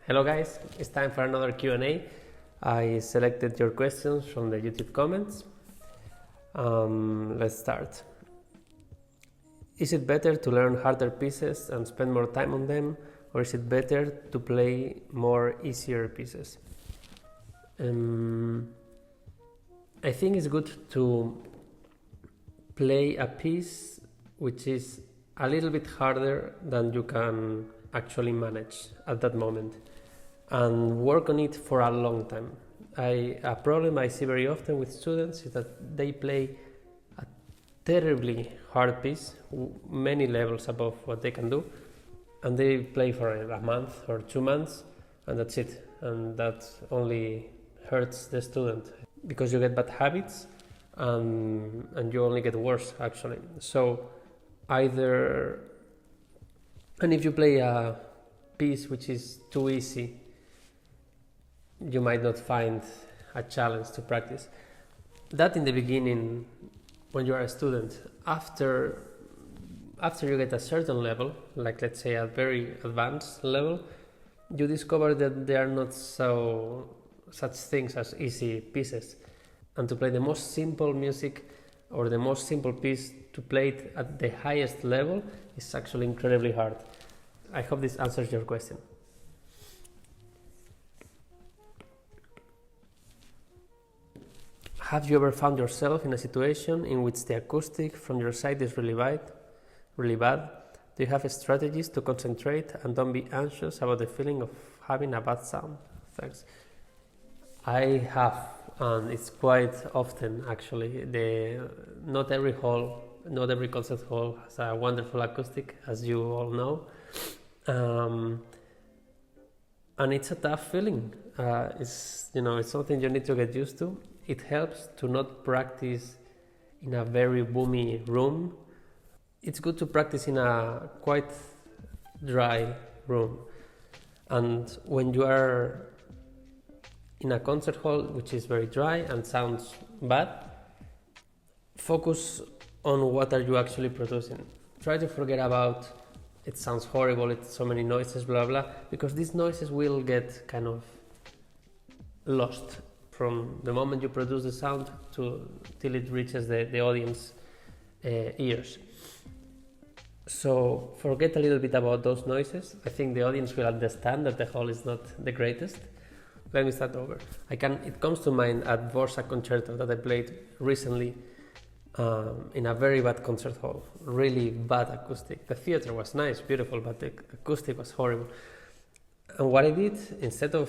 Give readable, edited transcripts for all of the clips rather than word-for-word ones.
Hello guys, it's time for another Q&A. I selected your questions from the YouTube comments. Let's start. Is it better to learn harder pieces and spend more time on them, or is it better to play more easier pieces? I think it's good to play a piece which is a little bit harder than you can actually manage at that moment, and work on it for a long time. A problem I see very often with students is that they play a terribly hard piece, many levels above what they can do, and they play for a month or 2 months, and that's it. And that only hurts the student because you get bad habits, and you only get worse actually. So either, and if you play a piece which is too easy, you might not find a challenge to practice. That in the beginning, when you are a student, after you get a certain level, like let's say a very advanced level, you discover that there are not such things as easy pieces. And to play the most simple music or the most simple piece, to play it at the highest level is actually incredibly hard. I hope this answers your question. Have you ever found yourself in a situation in which the acoustic from your side is really bad? Do you have strategies to concentrate and don't be anxious about the feeling of having a bad sound? Thanks. I have, and it's quite often actually. Not every concert hall has a wonderful acoustic, as you all know, and it's a tough feeling. It's something you need to get used to. It helps to not practice in a very boomy room. It's good to practice in a quite dry room. And when you are in a concert hall which is very dry and sounds bad, focus on what are you actually producing. Try to forget about it sounds horrible, it's so many noises, blah blah, because these noises will get kind of lost from the moment you produce the sound till it reaches the audience ears. So forget a little bit about those noises. I think the audience will understand that the hall is not the greatest. Let me start over. It comes to mind at Dvorak concerto that I played recently in a very bad concert hall, really bad acoustic. The theater was nice, beautiful, but the acoustic was horrible. And what I did, instead of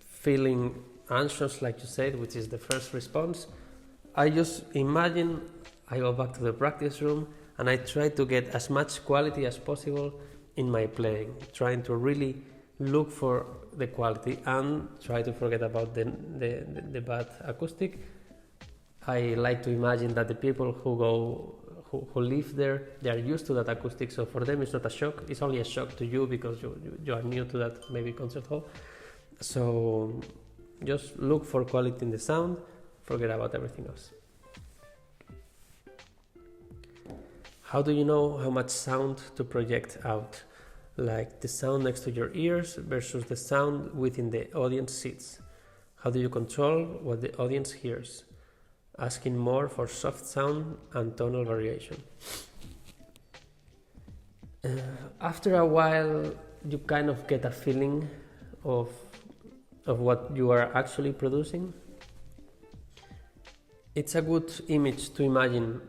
feeling anxious, like you said, which is the first response, I just imagine I go back to the practice room and I try to get as much quality as possible in my playing, trying to really look for the quality and try to forget about the bad acoustic. I like to imagine that the people who live there, they are used to that acoustic, so for them it's not a shock. It's only a shock to you because you are new to that maybe concert hall. So just look for quality in the sound, forget about everything else. How do you know how much sound to project out? Like the sound next to your ears versus the sound within the audience seats. How do you control what the audience hears? Asking more for soft sound and tonal variation. After a while, you kind of get a feeling of what you are actually producing. It's a good image to imagine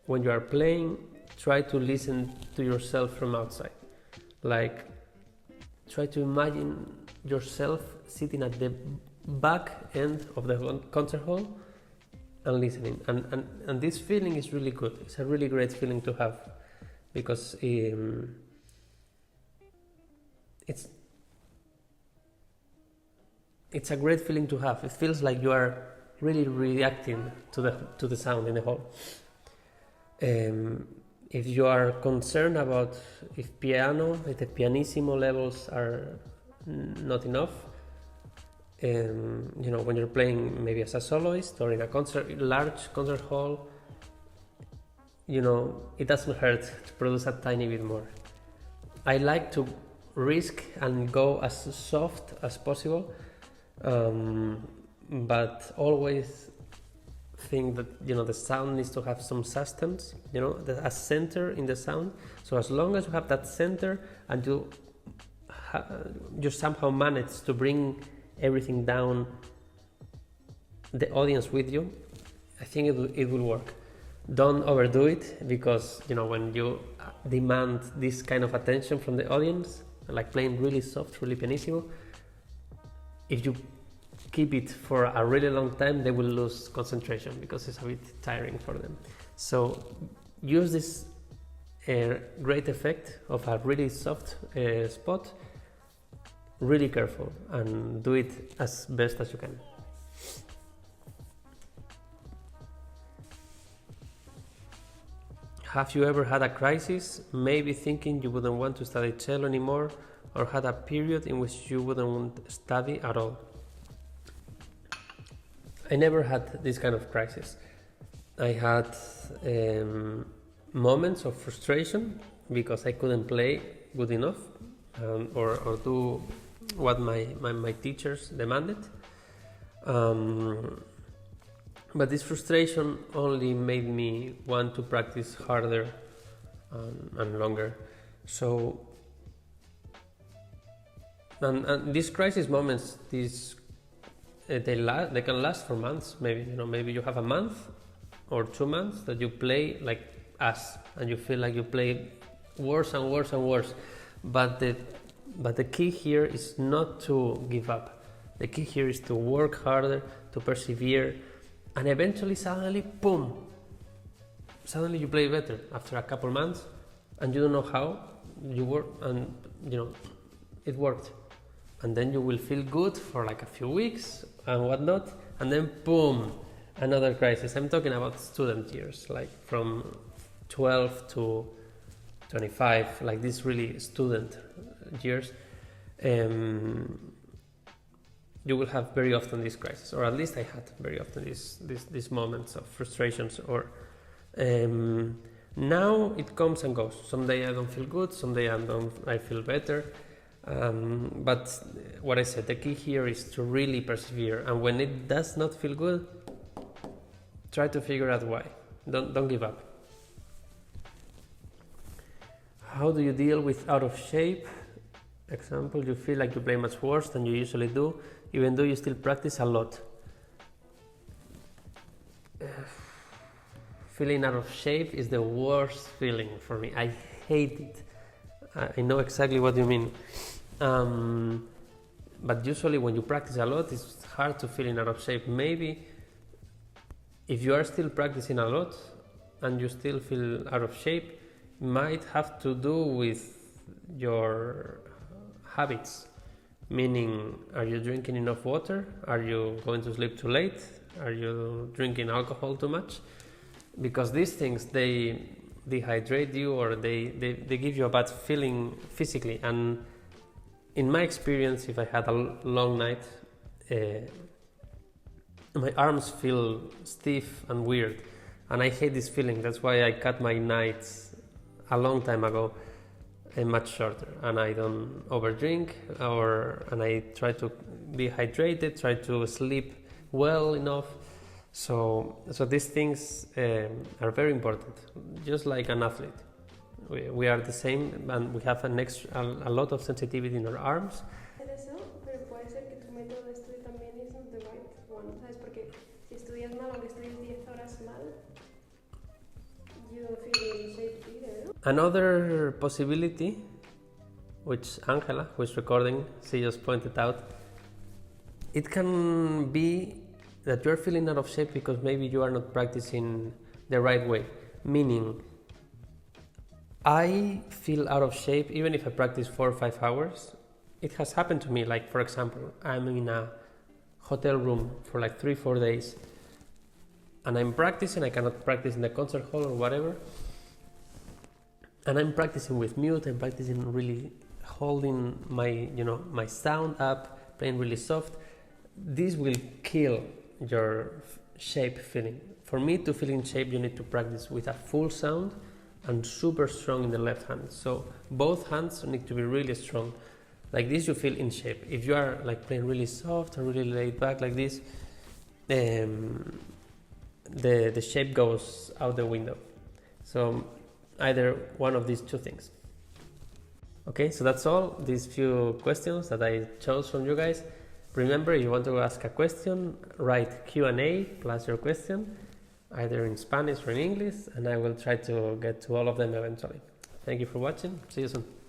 when you are playing. Try to listen to yourself from outside. Like, try to imagine yourself sitting at the back end of the concert hall and listening. And this feeling is really good. It's a really great feeling to have, because it's a great feeling to have. It feels like you are really reacting to the sound in the hall. If you are concerned about if the pianissimo levels are not enough, when you're playing maybe as a soloist or in a large concert hall, it doesn't hurt to produce a tiny bit more. I like to risk and go as soft as possible, but always think that the sound needs to have some substance, a center in the sound. So as long as you have that center and you somehow manage to bring everything down, the audience with you, I think it will work. Don't overdo it, because when you demand this kind of attention from the audience, like playing really soft, really pianissimo, if you keep it for a really long time, they will lose concentration because it's a bit tiring for them. So use this great effect of a really soft spot, really careful, and do it as best as you can. Have you ever had a crisis, maybe thinking you wouldn't want to study cello anymore, or had a period in which you wouldn't want to study at all? I never had this kind of crisis. I had moments of frustration because I couldn't play good enough, or do what my teachers demanded. But this frustration only made me want to practice harder and longer. So, and these crisis moments, they can last for months. Maybe you have a month or 2 months that you play like ass, and you feel like you play worse and worse and worse. But the key here is not to give up. The key here is to work harder, to persevere, and eventually suddenly, boom! Suddenly you play better after a couple months, and you don't know how you work, and it worked. And then you will feel good for like a few weeks and whatnot, and then boom, another crisis. I'm talking about student years, like from 12 to 25, like these really student years. You will have very often this crisis, or at least I had very often these moments of frustrations. Or now it comes and goes. Someday I don't feel good, someday I feel better. But what I said, the key here is to really persevere, and when it does not feel good, try to figure out why. Don't give up. How do you deal with out of shape? Example, you feel like you play much worse than you usually do, even though you still practice a lot. Feeling out of shape is the worst feeling for me. I hate it. I know exactly what you mean. But usually when you practice a lot, it's hard to feel out of shape. Maybe if you are still practicing a lot and you still feel out of shape, it might have to do with your habits. Meaning, are you drinking enough water? Are you going to sleep too late? Are you drinking alcohol too much? Because these things, they dehydrate you, or they give you a bad feeling physically. And in my experience, if I had a long night, my arms feel stiff and weird, and I hate this feeling. That's why I cut my nights a long time ago and much shorter, and I don't overdrink, and I try to be hydrated, try to sleep well enough. So these things are very important, just like an athlete. We are the same, and we have a lot of sensitivity in our arms. Eso, pero puede ser que tu método de estudio también is not the right one, ¿sabes? Porque si estudias mal, aunque estudies 10 horas mal, you don't feel in shape either, no? Another possibility, which Angela, who is recording, she just pointed out, it can be that you're feeling out of shape because maybe you are not practicing the right way. Meaning, I feel out of shape even if I practice 4 or 5 hours. It has happened to me, like for example, I'm in a hotel room for like 3-4 days and I'm practicing. I cannot practice in the concert hall or whatever, and I'm practicing with mute. I'm practicing really holding my sound up, playing really soft. This will kill your shape feeling. For me to feel in shape, you need to practice with a full sound, and super strong in the left hand. So both hands need to be really strong. Like this you feel in shape. If you are like playing really soft or really laid back like this, the shape goes out the window. So either one of these two things. Okay, so that's all, these few questions that I chose from you guys. Remember, if you want to ask a question, write Q&A plus your question, either in Spanish or in English, and I will try to get to all of them eventually. Thank you for watching. See you soon.